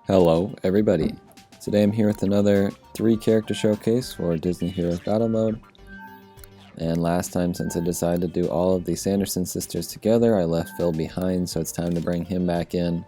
Hello everybody, today I'm here with another 3-character showcase for Disney Heroes Battle Mode. And last time, since I decided to do all of the Sanderson sisters together, I left Phil behind, so it's time to bring him back in.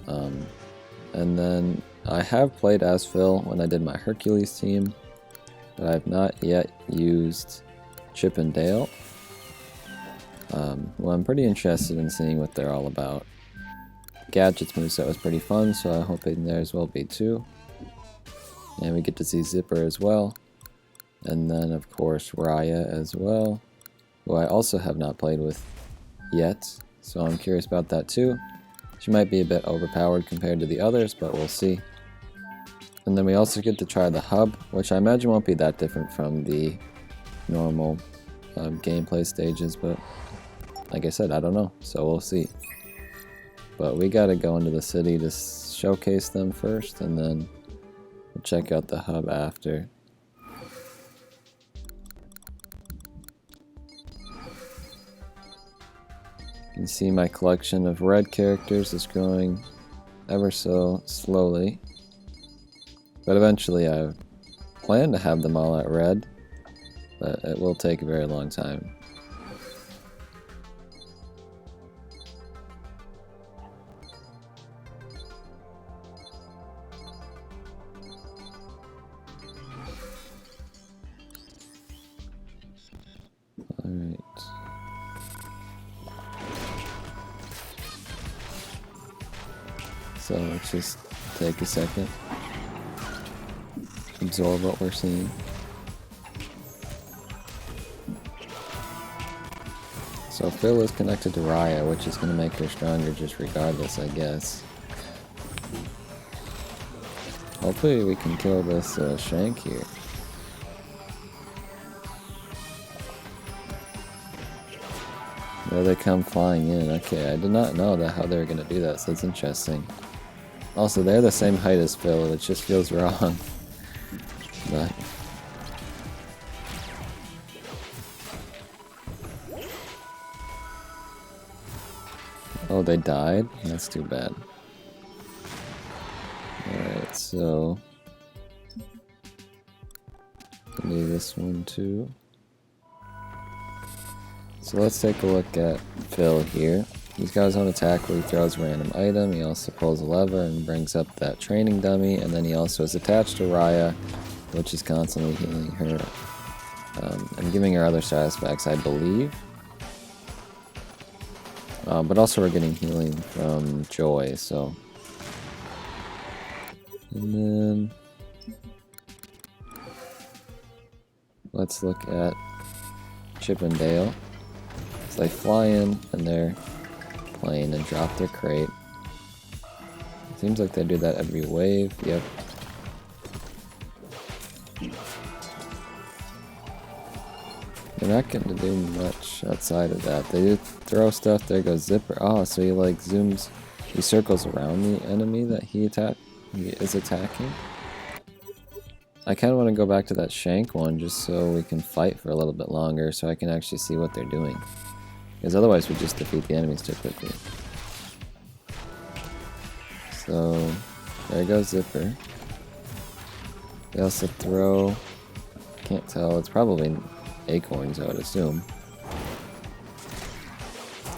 And then I have played as Phil when I did my Hercules team, but I have not yet used Chip and Dale. Well, I'm pretty interested in seeing what they're all about. Gadgets moveset was pretty fun, so I'm hoping theirs will be too. And we get to see Zipper as well. And then, of course, Raya as well, who I also have not played with yet, so I'm curious about that too. She might be a bit overpowered compared to the others, but we'll see. And then we also get to try the hub, which I imagine won't be that different from the normal gameplay stages, but like I said, I don't know, so we'll see. But we gotta go into the city to showcase them first, and then we'll check out the hub after. You can see my collection of red characters is growing ever so slowly. But eventually I plan to have them all at red, but it will take a very long time. Alright. So let's just take a second, absorb what we're seeing. So Phil is connected to Raya, which is going to make her stronger just regardless, I guess. Hopefully we can kill this Shank here. There they come flying in. Okay, I did not know that how they were going to do that, so that's interesting. Also, they're the same height as Phil, which just feels wrong. But oh, they died? That's too bad. Alright, so I'll do this one too. So let's take a look at Phil here. He's got his own attack where he throws a random item. He also pulls a lever and brings up that training dummy, and then he also is attached to Raya, which is constantly healing her and giving her other status effects, I believe. But also we're getting healing from Joy, so. And then let's look at Chip and Dale. So they fly in and they're plane and drop their crate. Seems like they do that every wave. Yep. They're not going to do much outside of that. They do throw stuff. There goes Zipper. Oh, so he like zooms. He circles around the enemy that he is attacking. I kind of want to go back to that Shank one just so we can fight for a little bit longer, so I can actually see what they're doing. Because otherwise we just defeat the enemies too quickly. So there goes Zipper. They also throw, can't tell, it's probably acorns I would assume.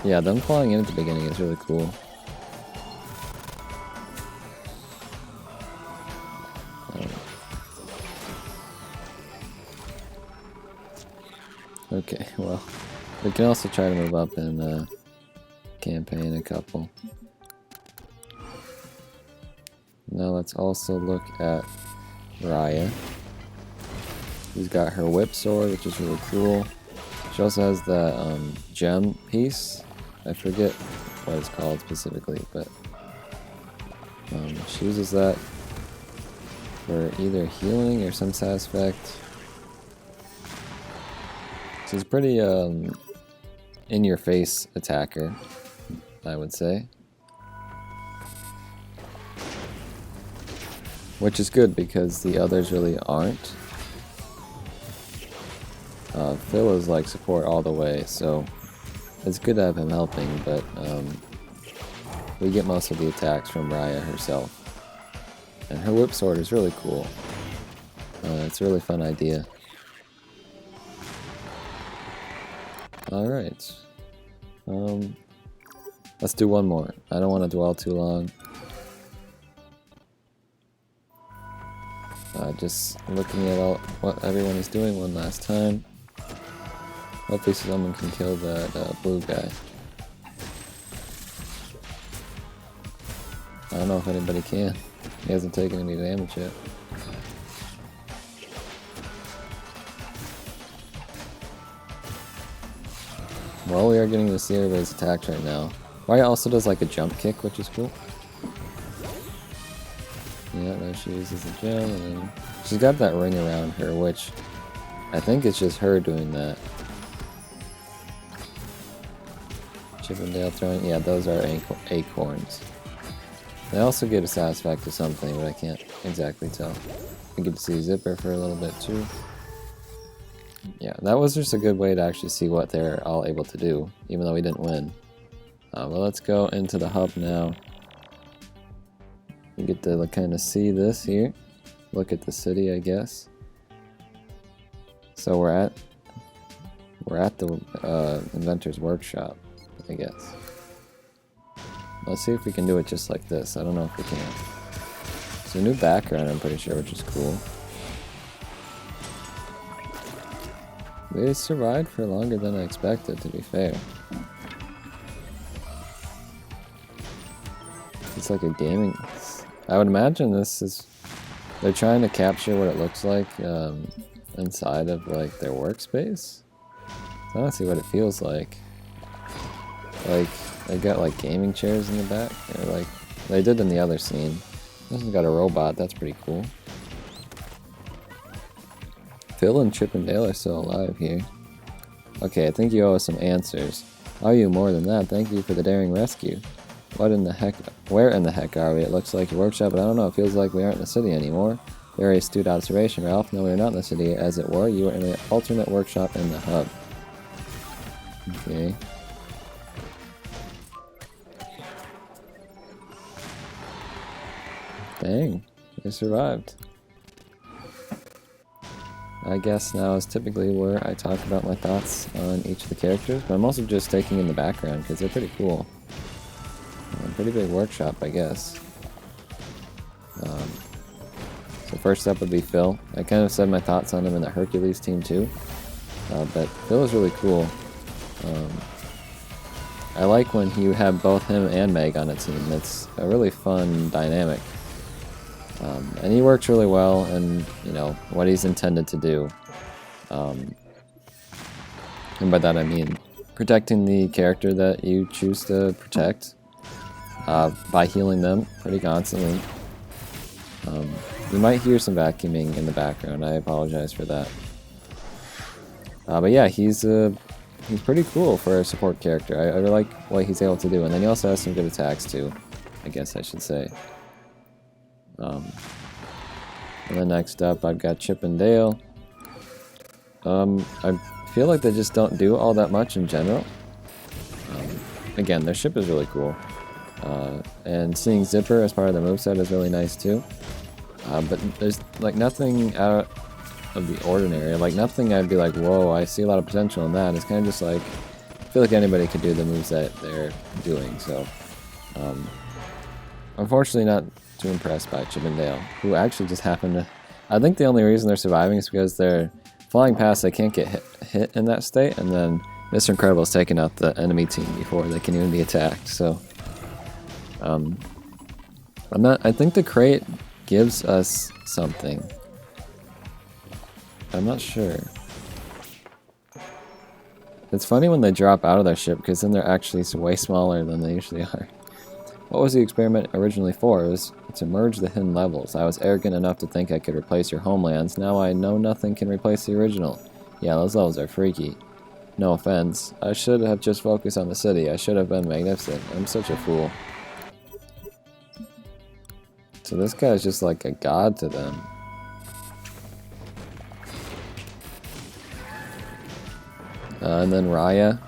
Yeah, them flying in at the beginning is really cool. Okay, well, we can also try to move up and campaign a couple. Now let's also look at Raya. She's got her whip sword, which is really cool. She also has the gem piece. I forget what it's called specifically, but she uses that for either healing or some status effect. She's pretty in-your-face attacker, I would say. Which is good because the others really aren't. Phil is like support all the way, so it's good to have him helping, but we get most of the attacks from Raya herself. And her whip sword is really cool. It's a really fun idea. Alright. Let's do one more. I don't want to dwell too long. Just looking at what everyone is doing one last time. Hopefully someone can kill that blue guy. I don't know if anybody can. He hasn't taken any damage yet. Well, we are getting to see everybody's attacks right now. Raya also does like a jump kick, which is cool. Yeah, there she uses the gem, and then she's got that ring around her, which I think it's just her doing that. Chippendale throwing, yeah, those are acorns. They also get a satisfact to something, but I can't exactly tell. We get to see Zipper for a little bit too. Yeah, that was just a good way to actually see what they're all able to do, even though we didn't win. Well, let's go into the hub now. We get to kind of see this here. Look at the city, I guess. So we're at the inventor's workshop, I guess. Let's see if we can do it just like this. I don't know if we can. It's a new background, I'm pretty sure, which is cool. They survived for longer than I expected, to be fair. It's like a gaming... I would imagine this is... They're trying to capture what it looks like inside of like their workspace. I want to see what it feels like. Like, they got like gaming chairs in the back. Or like, they did in the other scene. This one's got a robot, that's pretty cool. Phil and Chip and Dale are still alive here. Okay, I think you owe us some answers. Are you more than that? Thank you for the daring rescue. What in the heck? Where in the heck are we? It looks like your workshop, but I don't know. It feels like we aren't in the city anymore. Very astute observation, Ralph. No, we're not in the city, as it were. You were in an alternate workshop in the hub. Okay. Dang, they survived. I guess now is typically where I talk about my thoughts on each of the characters, but I'm also just taking in the background because they're pretty cool. Pretty big workshop, I guess. So first up would be Phil. I kind of said my thoughts on him in the Hercules team too, but Phil is really cool. I like when you have both him and Meg on a team. It's a really fun dynamic. And he works really well in, you know, what he's intended to do. And by that I mean protecting the character that you choose to protect by healing them pretty constantly. You might hear some vacuuming in the background. I apologize for that. But yeah, he's pretty cool for a support character. I really like what he's able to do. And then he also has some good attacks too, I guess I should say. And then next up, I've got Chip and Dale. I feel like they just don't do all that much in general. Again, their ship is really cool. And seeing Zipper as part of the moveset is really nice too. But there's like nothing out of the ordinary. Like nothing I'd be like, whoa, I see a lot of potential in that. It's kind of just like, I feel like anybody could do the moves that they're doing. So, unfortunately not too impressed by Chip and Dale, who actually just happened to... I think the only reason they're surviving is because they're flying past, they can't get hit in that state, and then Mr. Incredible's taking out the enemy team before they can even be attacked, so... I think the crate gives us something. I'm not sure. It's funny when they drop out of their ship, because then they're actually way smaller than they usually are. What was the experiment originally for? It was to merge the hidden levels. I was arrogant enough to think I could replace your homelands. Now I know nothing can replace the original. Yeah, those levels are freaky. No offense. I should have just focused on the city. I should have been magnificent. I'm such a fool. So this guy's just like a god to them. And then Raya.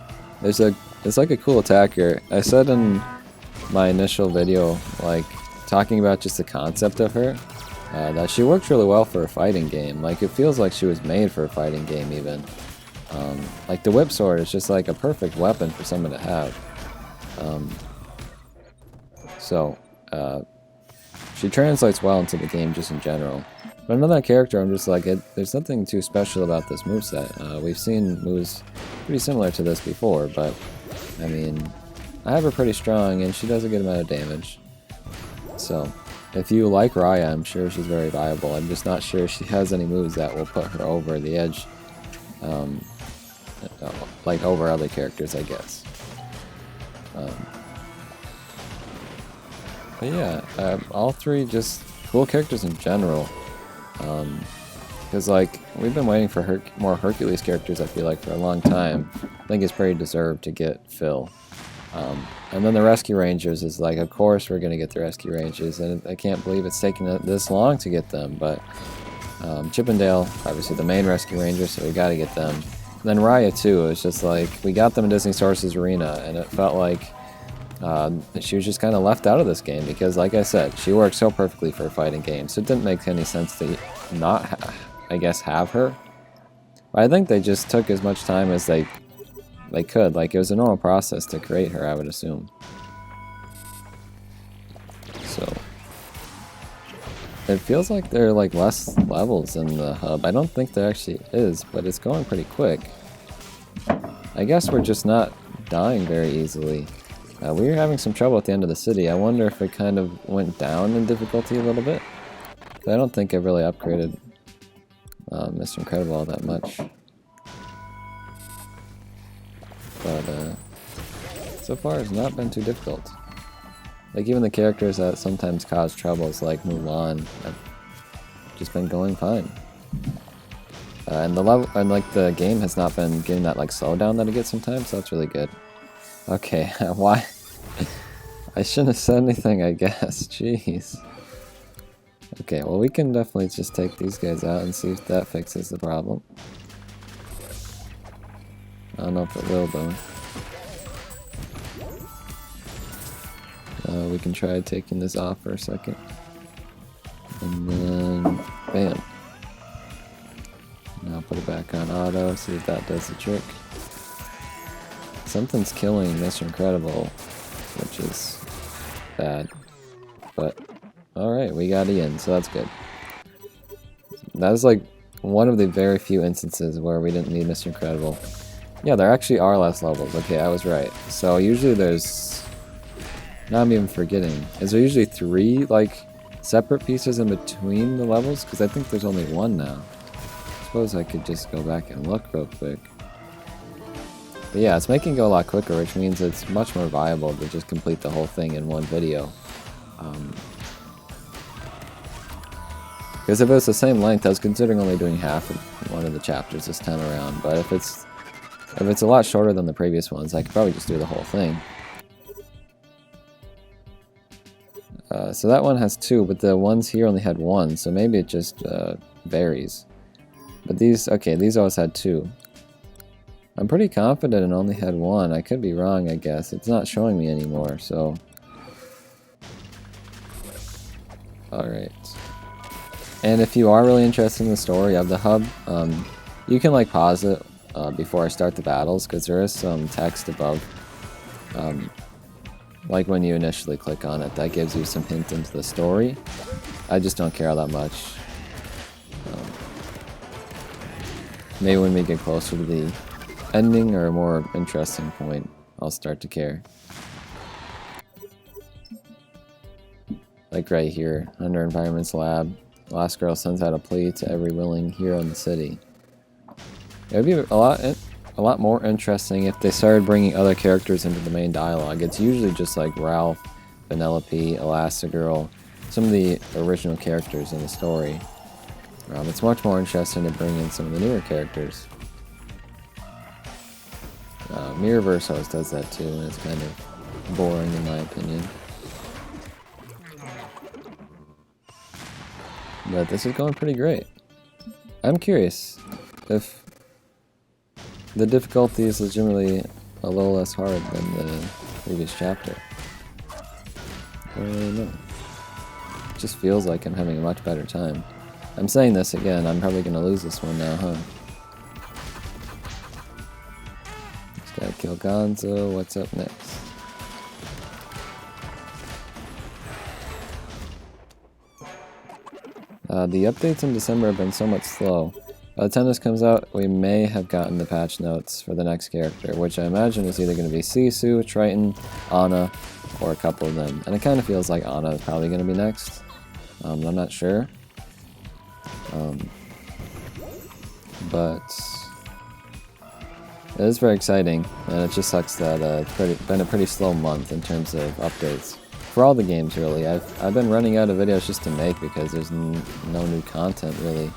It's like a cool attacker. I said in my initial video, like, talking about just the concept of her, that she works really well for a fighting game. Like, it feels like she was made for a fighting game, even. Like, the whip sword is just, like, a perfect weapon for someone to have. She translates well into the game just in general. But another character, I'm just like, there's nothing too special about this moveset. We've seen moves pretty similar to this before, but, I mean, I have her pretty strong, and she does a good amount of damage. So, if you like Raya, I'm sure she's very viable. I'm just not sure she has any moves that will put her over the edge, like over other characters, I guess. But yeah, all three just cool characters in general. Because, like, we've been waiting for more Hercules characters, I feel like, for a long time. I think it's pretty deserved to get Phil. And then the Rescue Rangers is like, of course we're going to get the Rescue Rangers, and I can't believe it's taken this long to get them, but Chip and Dale, obviously the main Rescue Rangers, so we got to get them. And then Raya, too, it's just like, we got them in Disney Sources Arena, and it felt like she was just kind of left out of this game, because, like I said, she works so perfectly for a fighting game, so it didn't make any sense to not, I guess, have her. But I think they just took as much time as they could. Like, it was a normal process to create her, I would assume. So, it feels like there are, like, less levels in the hub. I don't think there actually is, but it's going pretty quick. I guess we're just not dying very easily. We were having some trouble at the end of the city. I wonder if it kind of went down in difficulty a little bit. I don't think I've really upgraded Mr. Incredible all that much. But so far it's not been too difficult. Like, even the characters that sometimes cause troubles, like Mulan, have just been going fine. And the game has not been getting that, like, slowdown that it gets sometimes, so that's really good. Okay, why? I shouldn't have said anything, I guess. Jeez. Okay, well, we can definitely just take these guys out and see if that fixes the problem. I don't know if it will, though. We can try taking this off for a second. And then, bam. Now put it back on auto, see if that does the trick. Something's killing Mr. Incredible, which is bad. But, alright, we got Ian, so that's good. That was like one of the very few instances where we didn't need Mr. Incredible. Yeah, there actually are less levels. Okay, I was right. So usually there's... Now I'm even forgetting. Is there usually 3, like, separate pieces in between the levels? Because I think there's only 1 now. I suppose I could just go back and look real quick. But yeah, it's making it go a lot quicker, which means it's much more viable to just complete the whole thing in one video. Because if it was the same length, I was considering only doing half of one of the chapters this time around. But if it's a lot shorter than the previous ones, I could probably just do the whole thing. So that one has 2, but the ones here only had 1, so maybe it just varies. But these always had 2. I'm pretty confident it only had 1. I could be wrong, I guess. It's not showing me anymore, so... Alright. And if you are really interested in the story of the hub, you can, like, pause it before I start the battles, because there is some text above. Like when you initially click on it, that gives you some hint into the story. I just don't care all that much. Maybe when we get closer to the ending or a more interesting point, I'll start to care. Like right here, under Environment's Lab, Last Girl sends out a plea to every willing hero in the city. It would be a lot more interesting if they started bringing other characters into the main dialogue. It's usually just like Ralph, Penelope, Elastigirl, some of the original characters in the story. It's much more interesting to bring in some of the newer characters. Mirrorverse always does that too, and it's kind of boring in my opinion. But this is going pretty great. I'm curious if the difficulty is legitimately a little less hard than the previous chapter. don't really know. It just feels like I'm having a much better time. I'm saying this again, I'm probably gonna lose this one now, huh? Just gotta kill Gonzo. What's up next? The updates in December have been so much slow. By the time this comes out, we may have gotten the patch notes for the next character, which I imagine is either going to be soooo, Triton, Anna, or a couple of them. And it kind of feels like Anna is probably going to be next. I'm not sure. But it is very exciting, and it just sucks that it's been a pretty slow month in terms of updates. For all the games, really. I've been running out of videos just to make because there's no new content, really.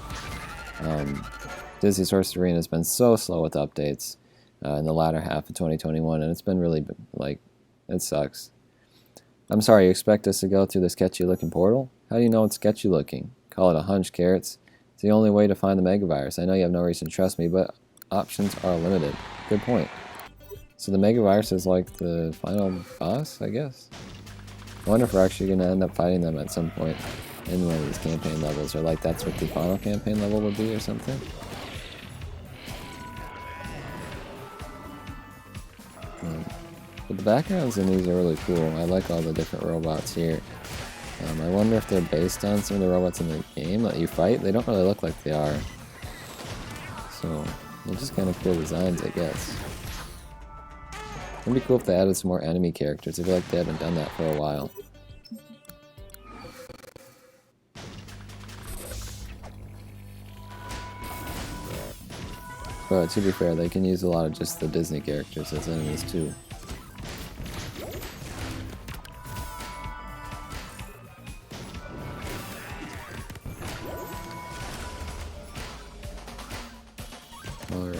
Disney Source Arena has been so slow with updates in the latter half of 2021, and it's been really, like, it sucks. I'm sorry, you expect us to go through the sketchy-looking portal? How do you know it's sketchy-looking? Call it a hunch, Carrots. It's the only way to find the megavirus. I know you have no reason to trust me, but options are limited. Good point. So the megavirus is like the final boss, I guess? I wonder if we're actually going to end up fighting them at some point in one of these campaign levels, or like that's what the final campaign level would be or something. But the backgrounds in these are really cool. I like all the different robots here. I wonder if they're based on some of the robots in the game that you fight. They don't really look like they are. So, they're just kind of cool designs, I guess. It'd be cool if they added some more enemy characters. I feel like they haven't done that for a while. But to be fair, they can use a lot of just the Disney characters as enemies too. Alright.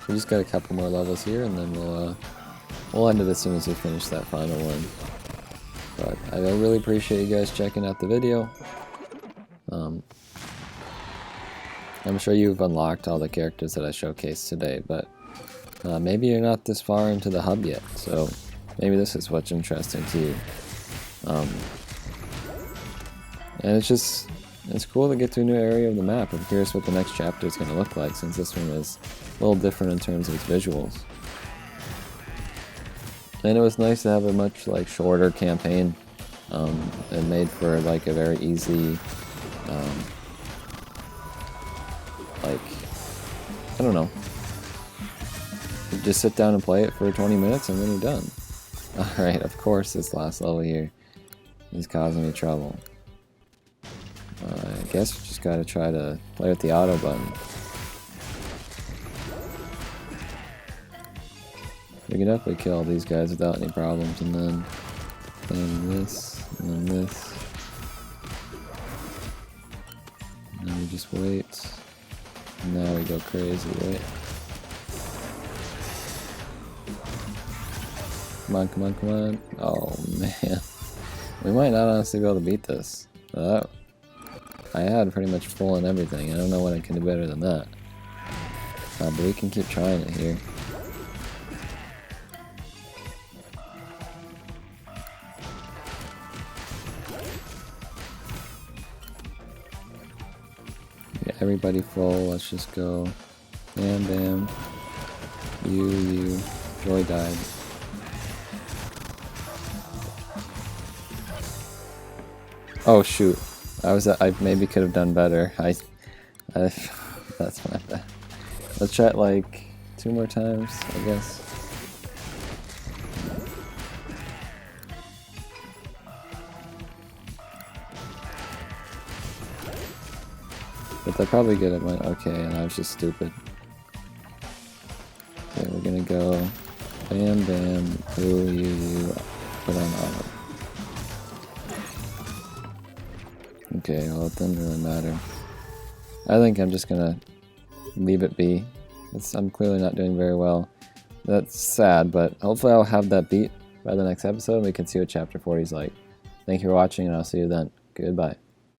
We just got a couple more levels here, and then we'll end it as soon as we finish that final one. But I really appreciate you guys checking out the video. I'm sure you've unlocked all the characters that I showcased today, but maybe you're not this far into the hub yet, so maybe this is what's interesting to you. And it's cool to get to a new area of the map. I'm curious what the next chapter is going to look like, since this one was a little different in terms of its visuals. And it was nice to have a much shorter campaign. It made for a very easy, I don't know. You just sit down and play it for 20 minutes and then you're done. Alright, of course this last level here is causing me trouble. I guess we just gotta try to play with the auto button. We can definitely kill these guys without any problems, and then this, and then this. And then we just wait. And now we go crazy, right? Come on, come on, come on. Oh man. We might not honestly be able to beat this. I had pretty much full on everything. I don't know what I can do better than that. But we can keep trying it here. Get everybody full. Let's just go. Bam, bam. You. Joy died. Oh shoot. I maybe could have done better. That's my bad. Let's try it 2 more times, I guess. But I probably get it went okay, and I was just stupid. Okay, we're gonna go bam bam, you, put on auto. Okay, well it doesn't really matter. I think I'm just gonna leave it be. I'm clearly not doing very well. That's sad, but hopefully I'll have that beat by the next episode and we can see what Chapter 40 is like. Thank you for watching, and I'll see you then. Goodbye.